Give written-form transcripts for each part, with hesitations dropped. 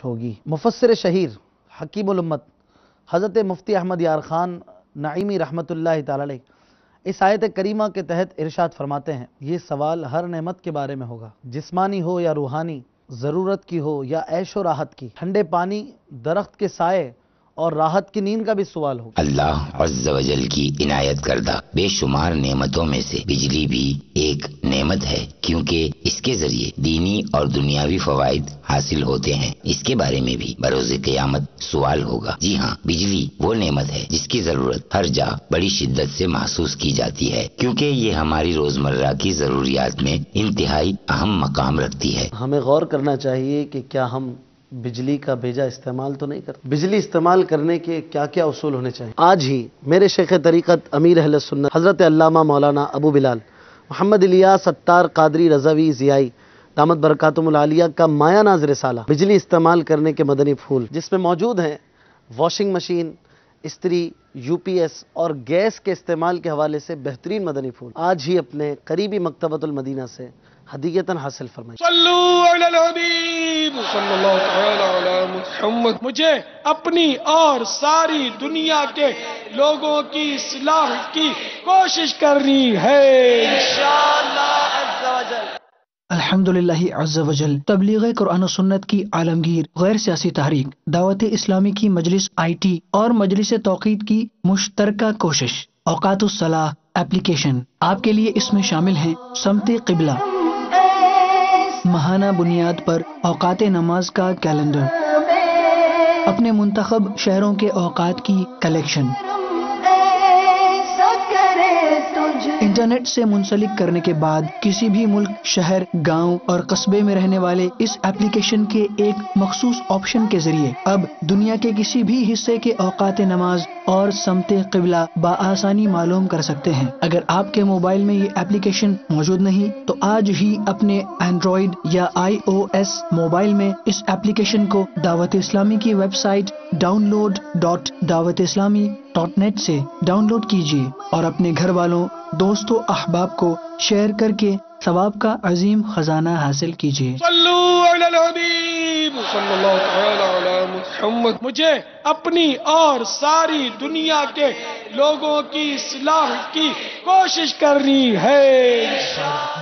بارش ہوگی۔ مفسر شہیر حکیم الامت حضرت مفتی احمد یار خان نعیمی رحمۃ اللہ تعالی علیہ اس آیت کریمہ کے تحت ارشاد فرماتے ہیں، یہ سوال ہر نعمت کے بارے میں ہوگا، جسمانی ہو یا روحانی، ضرورت کی ہو یا عیش و راحت کی، ٹھنڈے پانی، درخت کے سائے اور راحت کی نیند کا بھی سوال ہوگا۔ اللہ عز و جل کی عنایت کردہ بے شمار نعمتوں میں سے بجلی بھی ایک نعمت ہے، کیونکہ اس کے ذریعے دینی اور دنیاوی فوائد حاصل ہوتے ہیں۔ اس کے بارے میں بھی بروز قیامت سوال ہوگا۔ جی ہاں، بجلی وہ نعمت ہے جس کی ضرورت ہر جا بڑی شدت سے محسوس کی جاتی ہے، کیونکہ یہ ہماری روزمرہ کی ضروریات میں انتہائی اہم مقام رکھتی ہے۔ ہمیں غور کرنا چاہیے کہ کیا ہم بجلی کا بیجا استعمال تو نہیں کرتے۔ بجلی استعمال کرنے کے کیا کیا اصول ہونے چاہیے۔ آج ہی میرے شیخ طریقت امیر اہل سنت حضرت علامہ مولانا ابو بلال محمد الیاس ستار قادری رضوی ضیائی دامت برکاتہم العالیہ کا مایہ ناز رسالہ بجلی استعمال کرنے کے مدنی پھول، جس میں موجود ہیں واشنگ مشین، استری، یو پی ایس اور گیس کے استعمال کے حوالے سے بہترین مدنی پھول آج ہی اپنے قریبی مکتبۃ المدینہ سے ہدیتاً حاصل فرمائیں۔ صلو علی الحبیب صلی اللہ تعالی علی محمد۔ مجھے اپنی اور ساری دنیا کے لوگوں کی اصلاح کی کوشش کرنی ہے انشاءاللہ عز و جل۔ الحمدللہ عز و جل تبلیغ قرآن و سنت کی عالمگیر غیر سیاسی تحریک دعوت اسلامی کی مجلس آئی ٹی اور مجلس توقید کی مشترکہ کوشش اوقات الصلاح ایپلیکیشن آپ کے لیے اس میں شامل ہیں سمت قبلہ، ماہانہ بنیاد پر اوقات نماز کا کیلنڈر، اپنے منتخب شہروں کے اوقات کی کلیکشن، انٹرنیٹ سے منسلک کرنے کے بعد کسی بھی ملک، شہر، گاؤں اور قصبے میں رہنے والے اس ایپلیکیشن کے ایک مخصوص آپشن کے ذریعے اب دنیا کے کسی بھی حصے کے اوقات نماز اور سمت قبلہ بآسانی معلوم کر سکتے ہیں۔ اگر آپ کے موبائل میں یہ ایپلیکیشن موجود نہیں تو آج ہی اپنے اینڈرائیڈ یا آئی او ایس موبائل میں اس ایپلیکیشن کو دعوت اسلامی کی ویب سائٹ download.dawatIslami.net سے ڈاؤن لوڈ کیجیے اور اپنے گھر والوں، دوستوں، احباب کو شیئر کر کے ثواب کا عظیم خزانہ حاصل کیجیے۔ صلو علی الحبیب صلی اللہ تعالی علی محمد۔ مجھے اپنی اور ساری دنیا کے لوگوں کی اصلاح کی کوشش کرنی ہے۔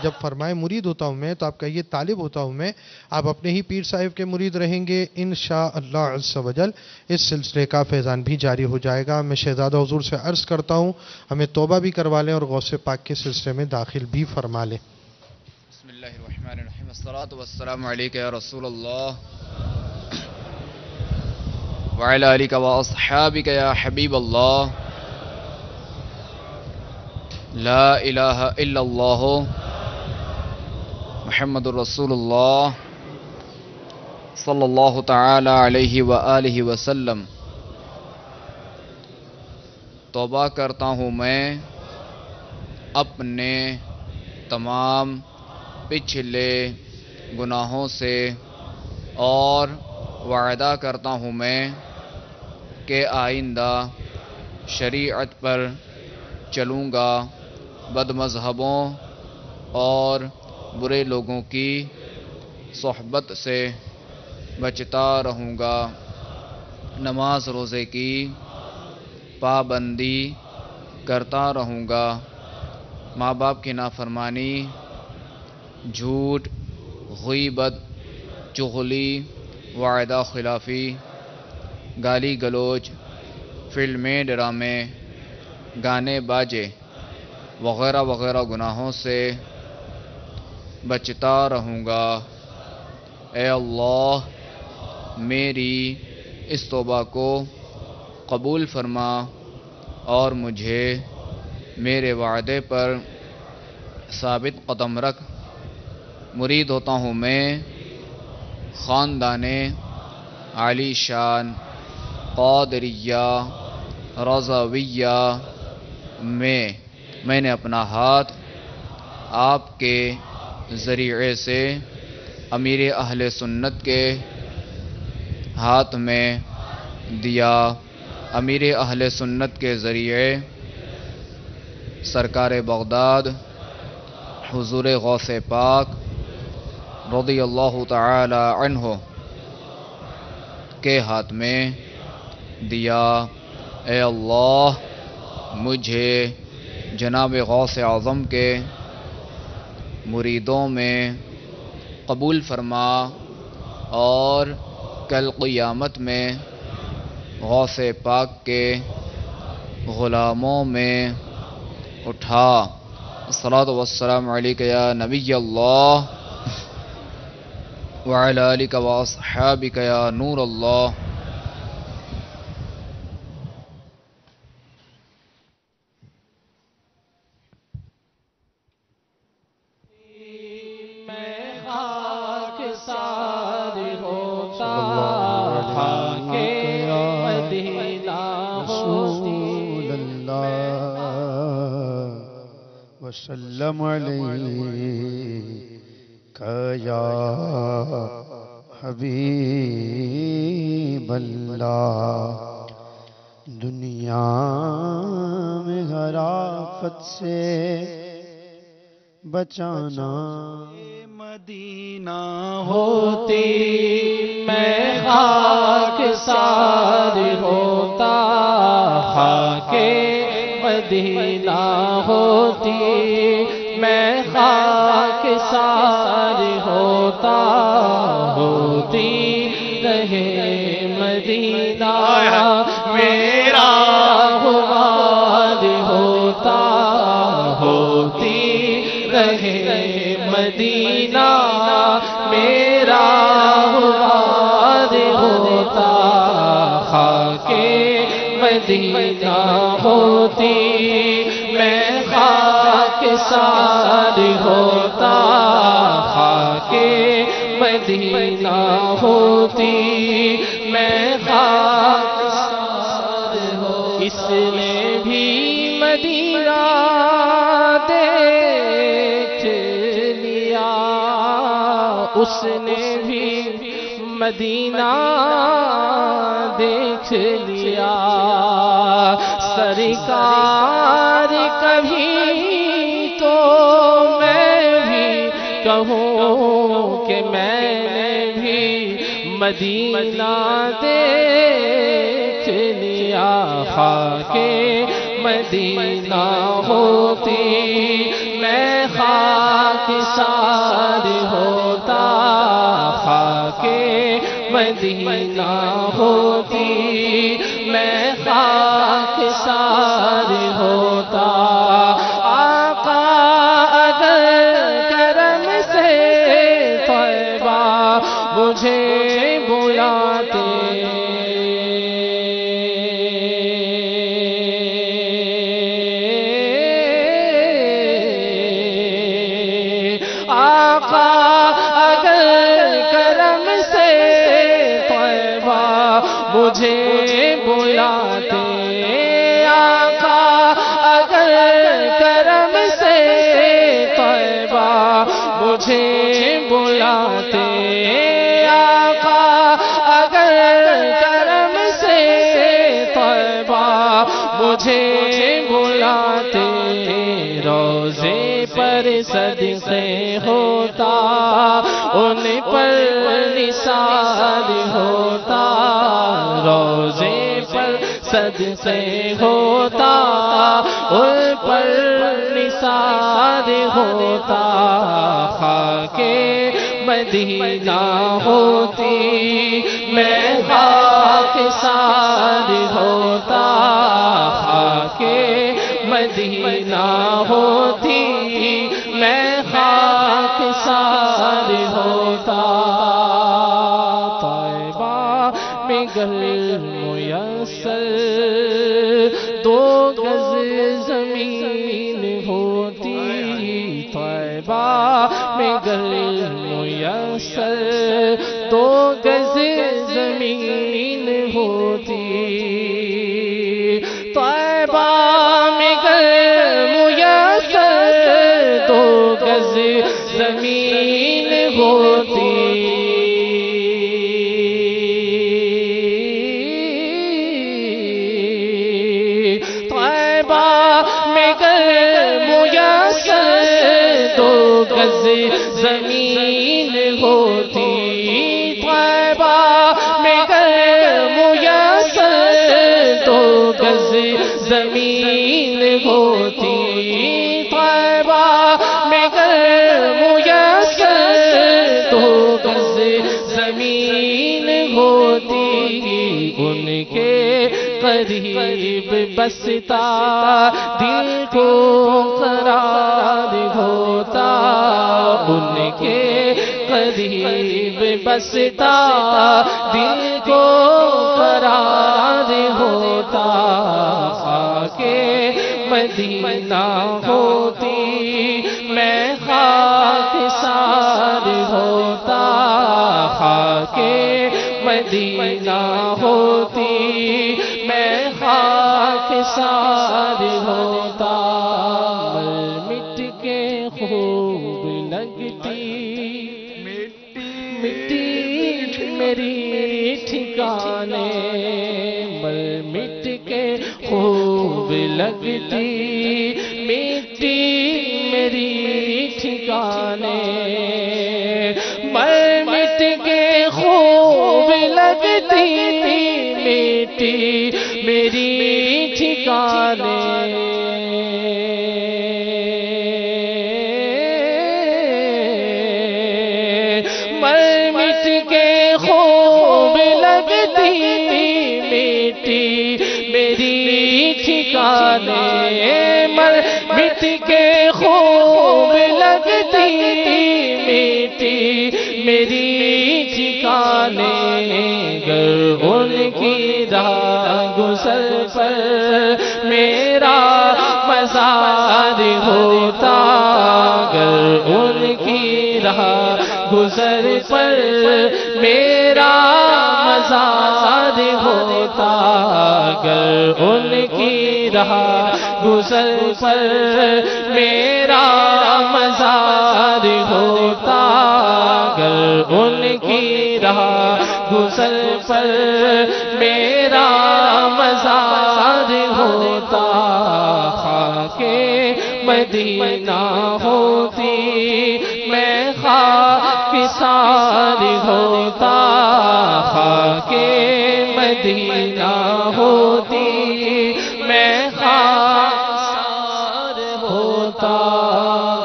جب فرمائے مرید ہوتا ہوں میں تو آپ کہیے طالب ہوتا ہوں میں، آپ اپنے ہی پیر صاحب کے مرید رہیں گے انشاءاللہ عز و جل۔ اس سلسلے کا فیضان بھی جاری ہو جائے گا۔ میں شہزادہ حضور سے عرض کرتا ہوں ہمیں توبہ بھی کروا لیں اور غوث پاک کے سلسلے میں داخل بھی فرما لیں۔ بسم اللہ الرحمن الرحیم، الصلاۃ والسلام علیک یا رسول اللہ وعلی آلک واصحابک یا حبیب اللہ، لا الہ الا اللہ محمد الرسول اللہ صلی اللہ تعالی علیہ وآلہ وسلم۔ توبہ کرتا ہوں میں اپنے تمام پچھلے گناہوں سے اور وعدہ کرتا ہوں میں کہ آئندہ شریعت پر چلوں گا، بد مذہبوں اور برے لوگوں کی صحبت سے بچتا رہوں گا، نماز روزے کی پابندی کرتا رہوں گا، ماں باپ کی نافرمانی، جھوٹ، غیبت، چغلی، وعدہ خلافی، گالی گلوچ، فلمیں، ڈرامے، گانے باجے وغیرہ وغیرہ گناہوں سے بچتا رہوں گا۔ اے اللہ میری اس توبہ کو قبول فرما اور مجھے میرے وعدے پر ثابت قدم رکھ۔ مرید ہوتا ہوں میں خاندان عالی شان قادریہ رضویہ میں نے اپنا ہاتھ آپ کے ذریعے سے امیر اہل سنت کے ہاتھ میں دیا۔ امیر اہل سنت کے ذریعے سرکار بغداد حضور غوث پاک رضی اللہ تعالی عنہ کے ہاتھ میں دیا۔ اے اللہ مجھے جناب غوث اعظم کے مریدوں میں قبول فرما اور کل قیامت میں غوث پاک کے غلاموں میں اٹھا۔ الصلاۃ والسلام علیک یا نبی اللہ وعلی آلک واصحابک یا نور اللہ۔ وسلم علیک یا حبیب اللہ۔ دنیا میں ہر آفت سے بچانا، مدینہ ہوتی میں خاک سار ہوتا، خاک مدینہ ہوتی میں خاک سار ہوتا، ہوتی رہے مدینہ میرا غبار ہوتا، ہوتی رہے مدینہ میرا غبار ہوتا، خاک مدینہ ہوتی میں خاک سار ہوتا، خاک مدینہ ہوتی میں خاک سار ہوتا۔ اس نے بھی مدینہ دیکھ لیا، اس نے بھی مدینہ دیکھ لیا، سرکار کبھی تو میں بھی کہوں کہ میں نے بھی مدینہ دیکھ لیا، خاک مدینہ ہوتی میں خاک سار ہوتا، خاک مدینہ ہوتی میں خاک سار ہوتا۔ آقا اگر کرم سے طیبہ مجھے بلاتے، آقا اگر کرم سے طیبہ مجھے بلاتے، آقا اگر کرم سے طیبہ مجھے بلاتے، آقا اگر کرم سے طیبہ مجھے بلاتے، روزے پر صدقے ہوتا، ان پر نثار ہوتا، روزے پر صدقے ہوتا، ان پر نثار ہوتا، خاک مدینہ ہوتی میں خاک سار ہوتا، خاک مدینہ ہوتی میں خاک سار ہوتا۔ طیبہ میں گر میسر 2 گز زمین ہوتی، طیبہ میں گر میسر 2 گز زمین ہوتی، طیبہ میں گر میسر 2 گز زمین ہوتی، طیبہ میں گر میسر 2 گز زمین ہوتی، طیبہ میں گر ہوتی ان کے قریب بستا دل کو قرار ہوتا ان کے قریب بستا دل کو قرار ہوتا خاک مدینہ ہوتی میں خاک سار ہوتا خاک مدینہ ہوتی میں خاک سار ہوتا مر مٹ کے خوب لگتی مٹی میری ٹھکانے مر مٹ کے خوب لگتی مٹی میری ٹھکانے مر مٹ کے خوب لگتی مٹی میری ٹھکانے مر مٹ کے خوب لگتی مٹی میری ٹھکانے مر مٹ کے خوب لگتی مٹی میری ٹھکانے گر ان کی راہ گزر پر میرا مزار ہوتا گر ان کی راہ گزر پر میرا مزار ہوتا گر ان کی راہ گزر پر میرا مزار ہوتا گر ان کی راہ گزر پر میرا مزار ہوتا خاک مدینہ ہوتی میں خاک سار ہوتا خاک مدینہ ہوتی میں خاک سار ہوتا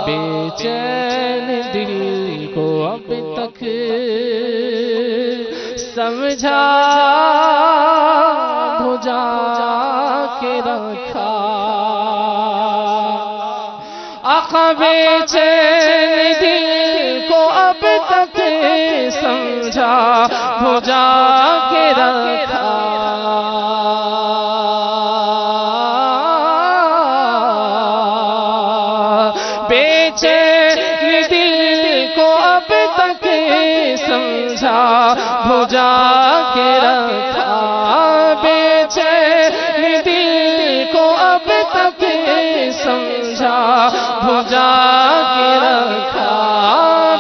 بے چین دل کو اب تک سمجھا بھجا کے رکھا آقا بے چین دل کو اب تک سمجھا بھجا کے رکھا بے چین دل کو اب تک سمجھا بھجا کے رکھا بے چین دل کو اب تک سمجھا بھجا کے رکھا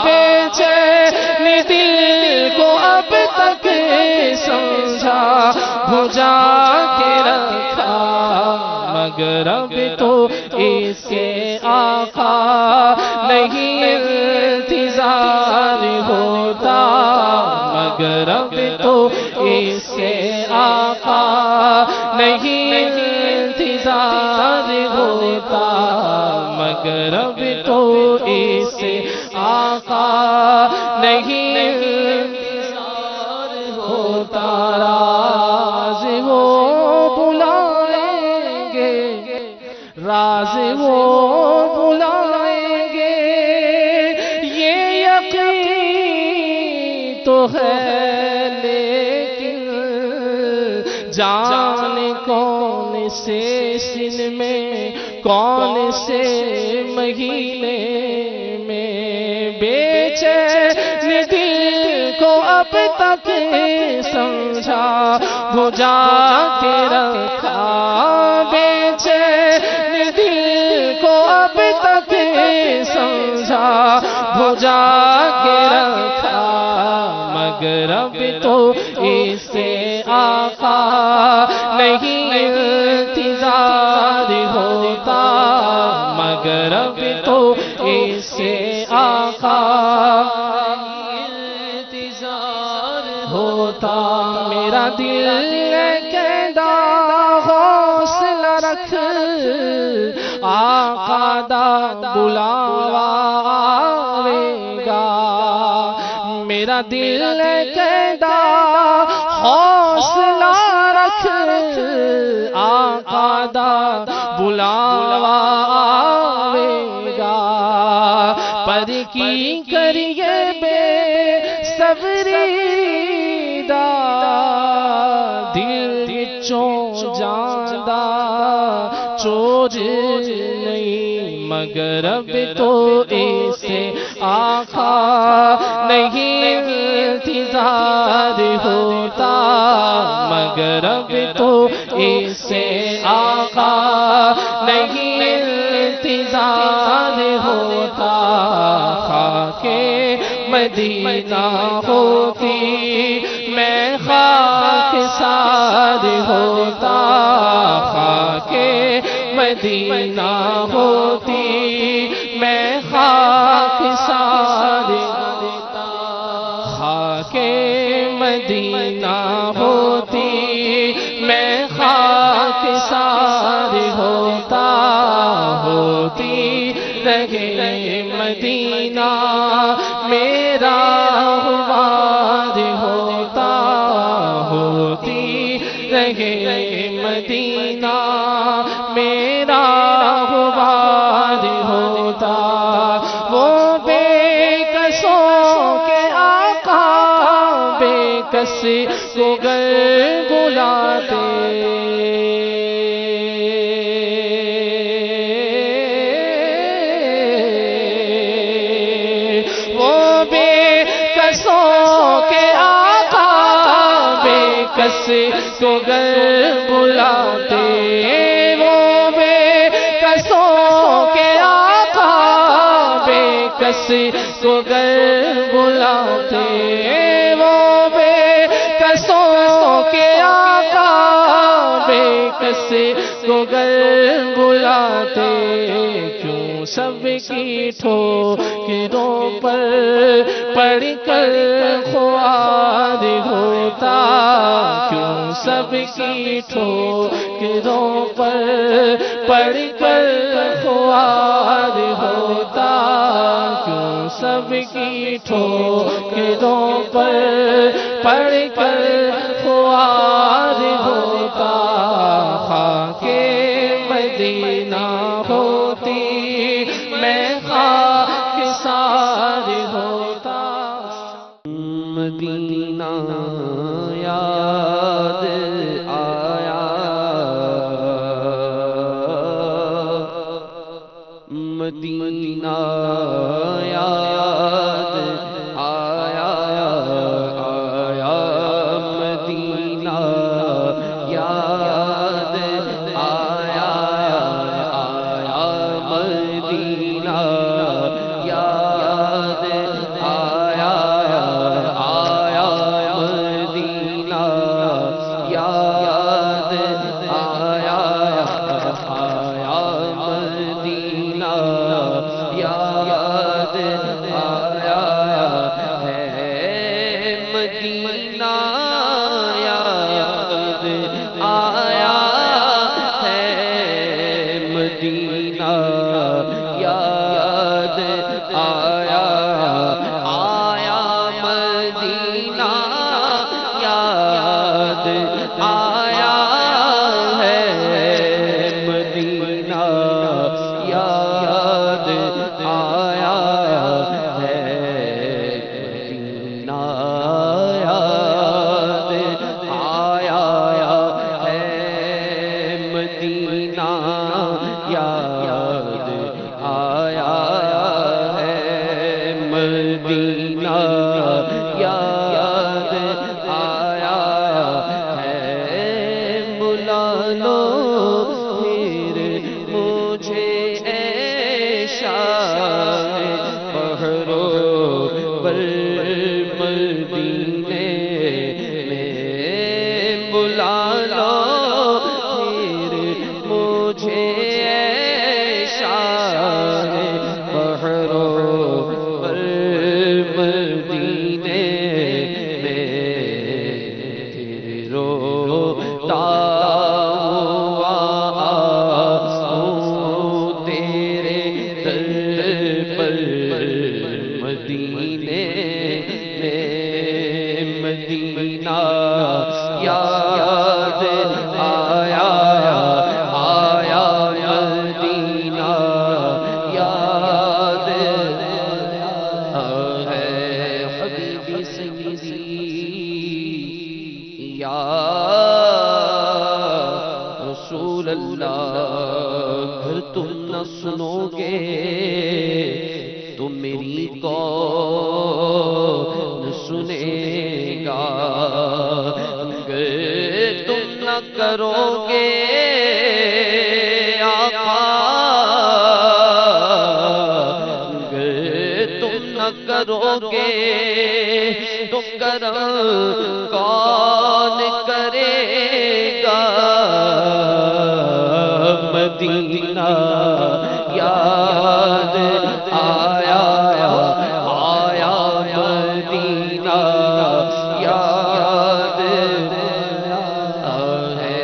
بے چین دل کو اب تک سمجھا بھجا کے رکھا مگر اب تو اس کے آقا نہیں انتظار ہوتا مگر اب تو اس سے آقا نہیں انتظار ہوتا مگر اب تو اس سے آقا نہیں انتظار ہوتا راز وہ بلائیں گے راز وہ بلائیں گے یہ یقین تو ہے لیکن جان کون سے سن میں کون سے مہینے میں بے چین دل کو اب تک سمجھا بھجا کے رکھا بے چین دل کو اب تک سمجھا بھجا کے رکھا مگر اب تو اس سے آقا نہیں انتظار ہوتا مگر اب تو اس سے آقا انتظار ہوتا میرا دل کہتا حوصلہ رکھ آقا دا بلاوے گا میرا دل کہتا جاندہ چور نہیں مگر اب تو اسے آقا نہیں انتظار ہوتا مگر اب تو اسے آقا نہیں انتظار ہوتا خاک مدینہ ہوتی میں خاک سار ہوتا خاک مدینہ ہوتی میں خاک سار ہوتا خاک مدینہ ہوتی میں خاک سار ہوتا ہوتی رہے مدینہ میرا آباد ہوتا ہوتی رہے مدینہ میرا آباد ہوتا وہ بے کسوں کے آقا بے کس کو گر بلاتے کس کو گر بلاتے وہ بے کسوں کے آقا بے کس کو گر بلاتے وہ بے کسوں کے آقا بے کس کو گر بلاتے کیوں سب کی ٹھوکروں پر پڑھ کر خوار ہوتا کیوں سب کی ٹھوکروں پر پڑھ کر خوار ہوتا کیوں سب کی ٹھوکروں پر پڑھ کر خوار ہوتا خاک مدینہ ہوتی میں خاک سار ہوتا مدینہ یاد آیا مدینہ یاد آیا آیا مدینہ یاد آیا آیا مدینہ یاد آیا آیا مدینہ یاد آیا آیا مدینہ یاد آیا ہے مدینہ یاد آیا ہے مدینہ یاد آیا آیا مدینہ یاد آیا ہے مدینہ یاد آیا ہے مدینہ یاد آیا ہے مدینہ یاد آیا ہے مدینہ یاد آیا ہے بلا لو پھر مجھے اے شاہ بہرو بل مدینے میں بلا لو پھر مجھے اے شاہ بہرو بل مدینے میں روتا ہوا آؤں تیرے در پر مدینے میں مدینہ یاد آیا آیا مدینہ یاد ہے حبیبی سیدی یا رسول اللہ اگر تم نہ سنو گے تو میری کون سنے گا، اگر تم نہ کرو گے آقا، اگر تم نہ کرو گے تو کرم کون کرے گا، مدینہ یاد آیا آیا، مدینہ یاد ہے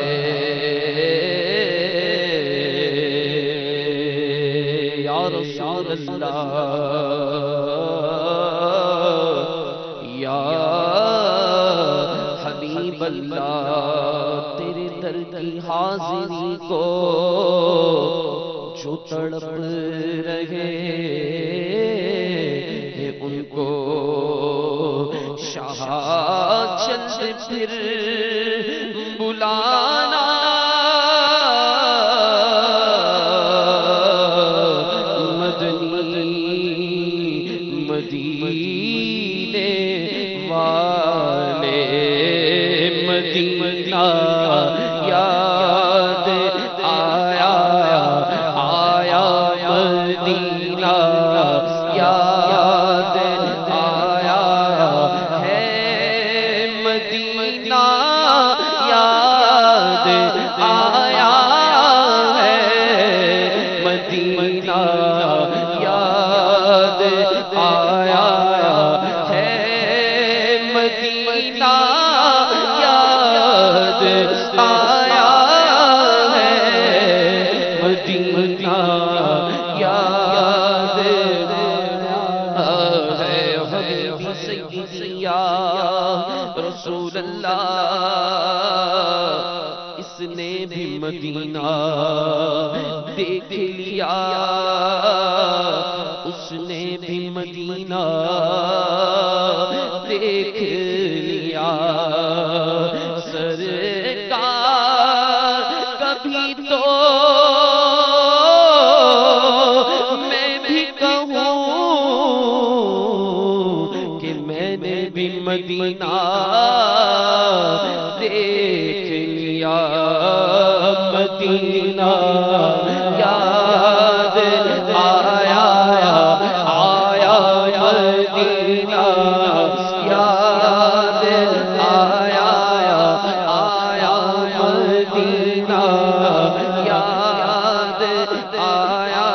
یا رسول اللہ، یا حبیب اللہ، تیرے در کی حاضری کو جو تڑپ رہے ہیں ان کو شاہ چل پھر بلانا، مدنی مدینے والے، مدینہ یاد آیا آیا، مدینہ یاد آیا ہے، مدینہ یاد آیا ہے، مدینہ یاد آیا ہے، مدینہ یاد آیا ہے، مدینہ یاد ہے، حبیبی سیدی یا رسول اللہ، اس نے بھی مدینہ دیکھ لیا، اس نے بھی مدینہ دیکھ لیا، سرکار کبھی تو میں بھی کہوں کہ میں نے بھی مدینہ دیکھ لیا، مدینہ یاد آیا آیا، مدینہ یاد آیا آیا، مدینہ یاد آیا،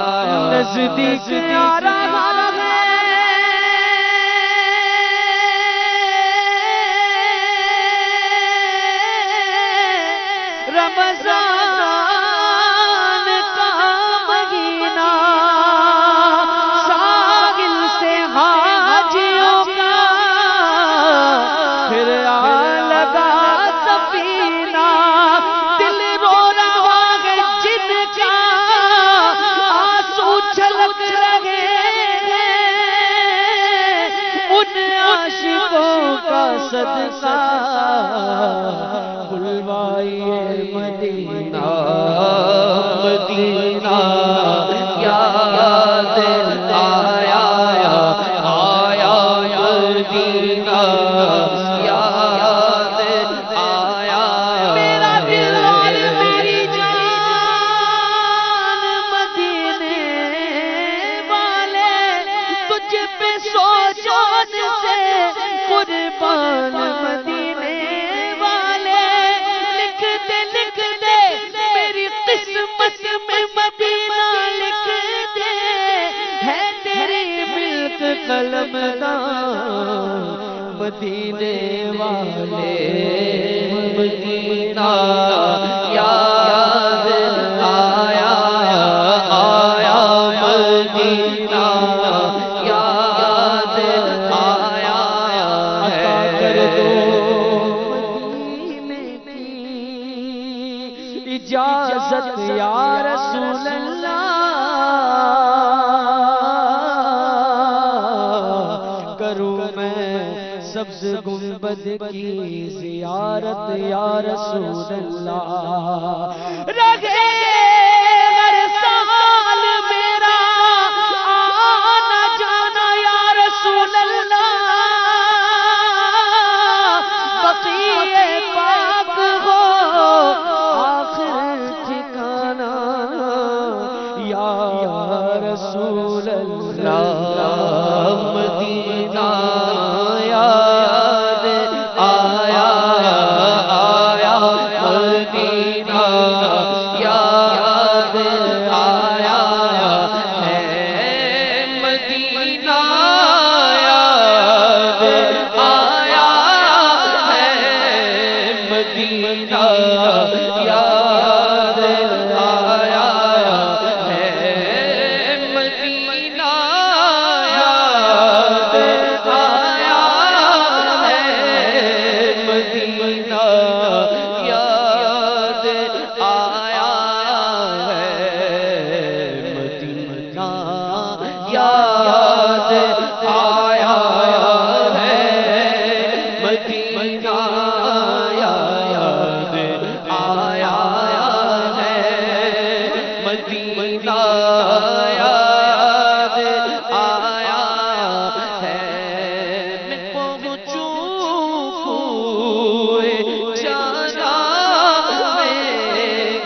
نزدیک آ رہا ہے رمضان کا مہینہ، ساحل سے حاجیوں کا پھر آ لگا سفینہ، دل رو رہا ہے جن کا آنسو چھلک رہے ہیں، ان عاشقوں کا صدقہ بلوائیے مدینہ، مدینہ یاد آیا آیا، مدینہ یاد آیا، میرا دل اور میری جان مدینے والے، تجھ پہ سو جان سے قربان مدینے والے، لکھ دے میری قسمت میں مدینہ، لکھ دے ہے تیری ملک قلم دان مدینے والے، مدینہ یاد آیا آیا، مدینہ یاد آیا ہے، کر دو مدینے کی اجازت یا رسول اللہ، کروں میں سبز گنبد گنبد کی زیارت یا رسول اللہ رہے ہر سال میرا آنا جانا یا رسول اللہ بقیع پاک ہو آخر ٹھکانا یا رسول اللہ مدینہ یاد آیا آیا مدینہ یاد آیا ہے مدینہ یاد آیا ہے مدینہ یاد آیا ہے مدینہ یاد آیا ہے مدینہ یاد آیا ہے مدینہ یاد آیا ہے مدینہ یاد آیا ہے مدینہ یاد آیا ہے میں پہنچوں کوئے جانا میں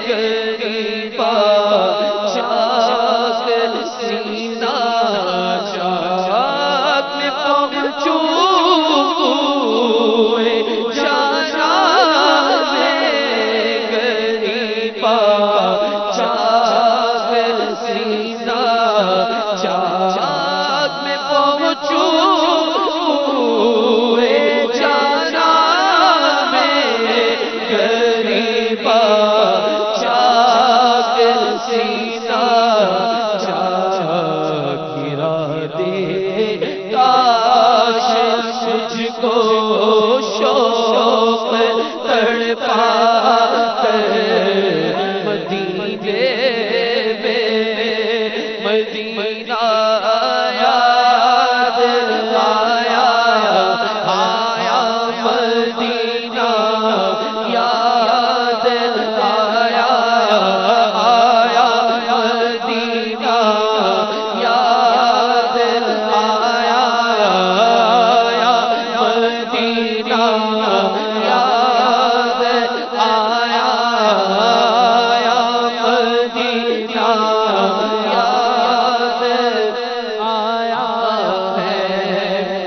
غریبا چاک سینہ چاک میں پہنچوں کوئے جانا میں غریبا چاک سینہ چاک میں پہنچوں کوئے جانا میں غریبا چاک سینہ چاک گرا دے کاش مجھ کو شوق تڑپا کر مدینے میں مدینہ یاد آیا آیا مدینہ یاد آیا آیا مدینہ یاد آیا آیا مدینہ یاد آیا آیا مدینہ یاد آیا ہے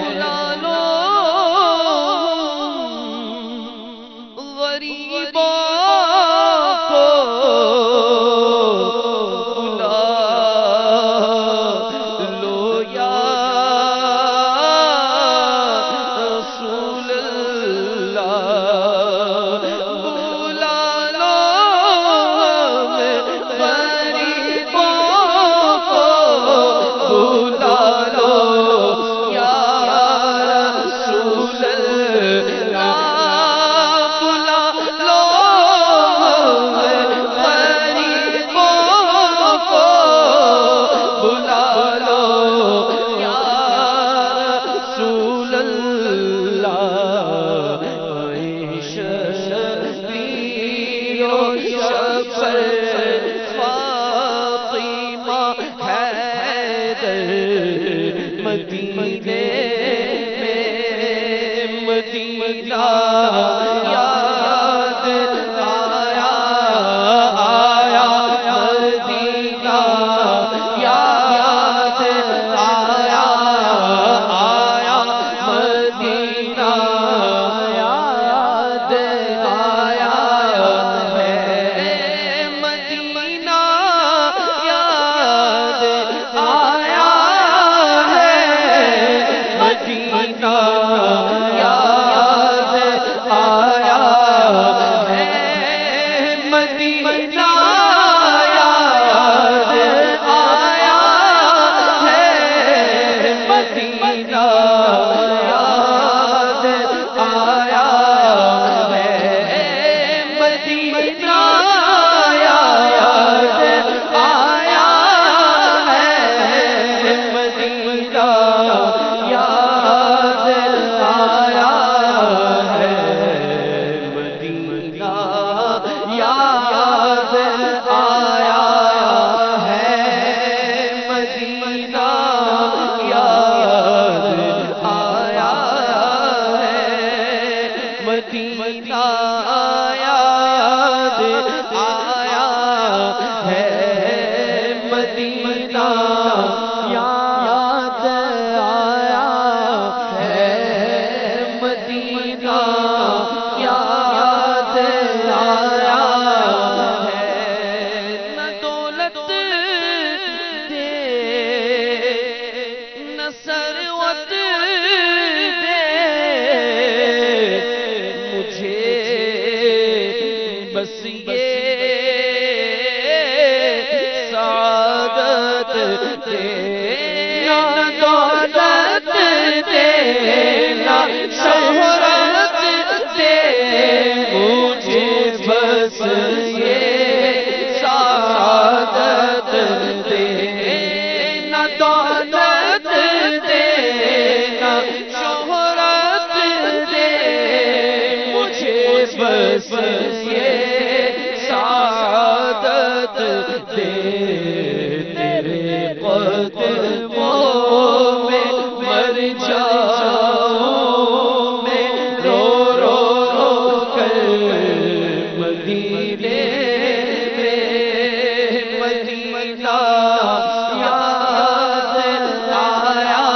بلا لو غریبوں کو بلا لو یا رسول اللہ بلا لو غریبوں کو بلا لو یا رسول اللہ بلا لو بس یہ سعادت دینا دولت دینا شہرت دے مجھے بس یہ سعادت دینا دولت دینا شہرت دے مجھے بس یہ سعادت دے تیرے قدموں میں مر جاؤں میں رو رو رو کر مدینے میں مدینہ یاد آیا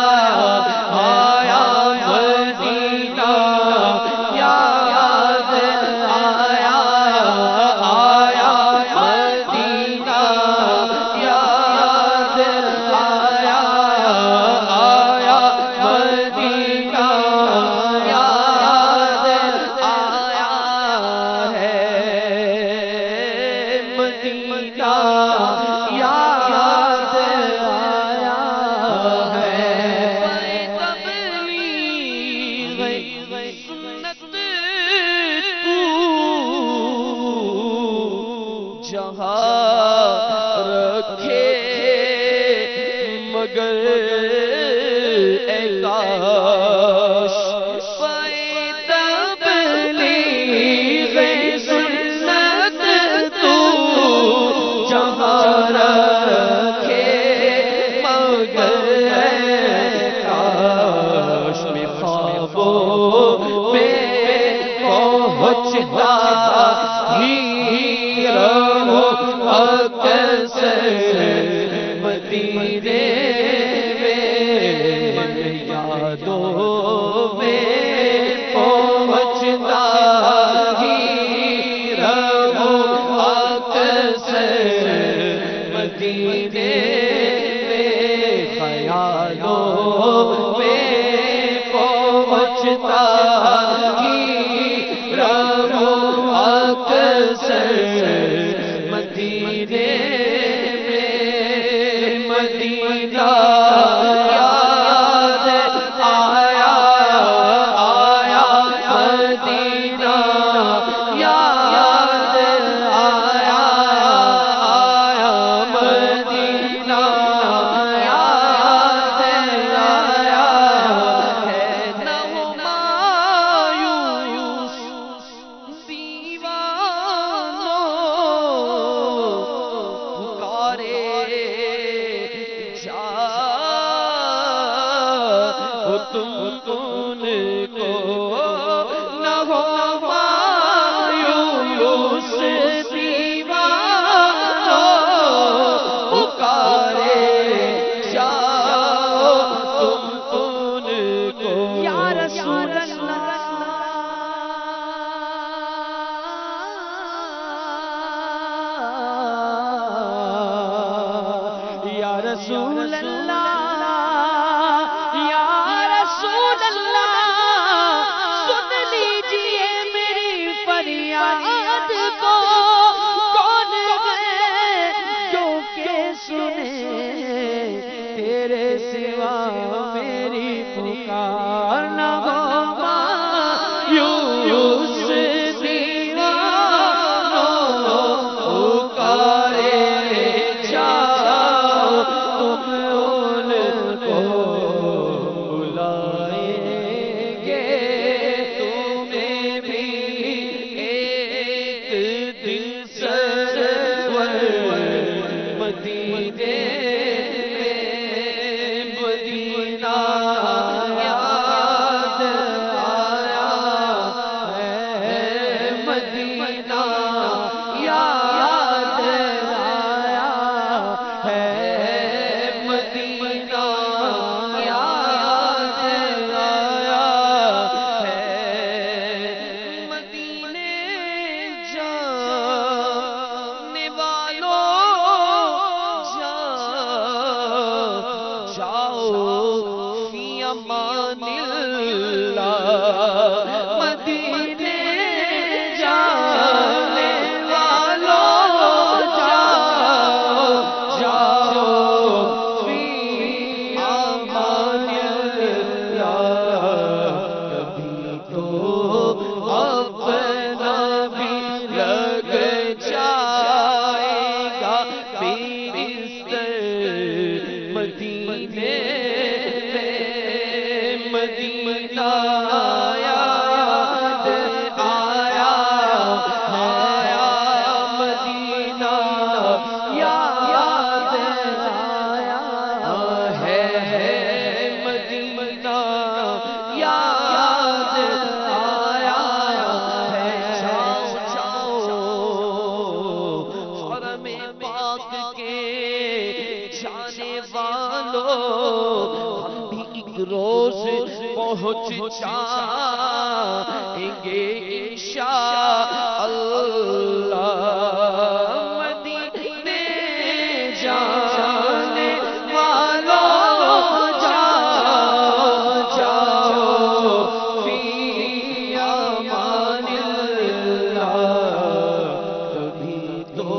آیا مدینہ یاد آیا آیا مدینہ یاد آیا آیا مدینہ یاد آیا ہے مدینہ یاد آیا ہے تبلیغ سنت تو جہاں رکھے مگر اے کاش تبلیغ سنت تو جہاں رکھے مگر اے کاش میں خوابوں میں پہنچتا ہی رہوں اکثر مدینے میں یادوں میں پہنچتا ہی رہوں اکثر مدینے میں خیالوں میں پہنچتا ہی رہوں اکثر مدینے میں مدینہ یاد آیا آیا مدینہ یاد آیا آیا مدینہ یاد آیا ہے نہ مایوس دیوانوں پکارے جاؤ تم ان کو نہ ہو مایوس دیوانوں پکارے جاؤ تم ان کو یا رسول اللہ یا رسول اللہ یا رسول اللہ سن لیجئے میری فریاد کو کون ہے جو کہ سنے تیرے سوا میری پکار نہ ہو مایوس دیوانوں پکارے جاؤ تم ان کو بلائیں گے تمہیں بھی ایک دن سرور مدینے میں مدینہ یاد آیا ہے مدینہ یاد آیا ہے مدینہ یاد آیا ہے مدینے جانے والوں جاؤ فی امان اللہ مدینے جانے ہم بھی ایک روز پہنچ جائیں گے انشاءاللہ مدینے جانے والوں جاؤ فی امان اللہ کبھی تو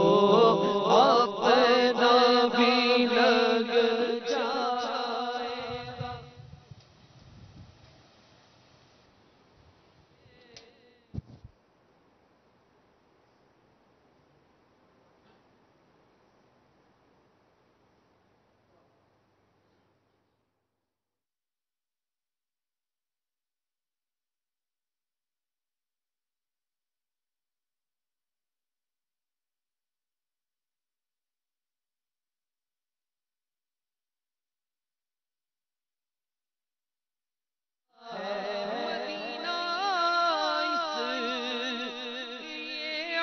اپنا بھی لگ جائے گا. مدینہ اس لیے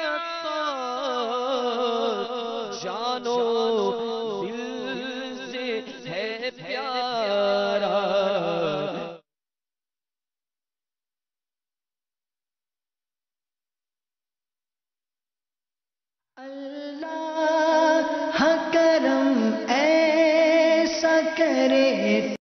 عطار جانو دل سے ہے پیارا. اللہ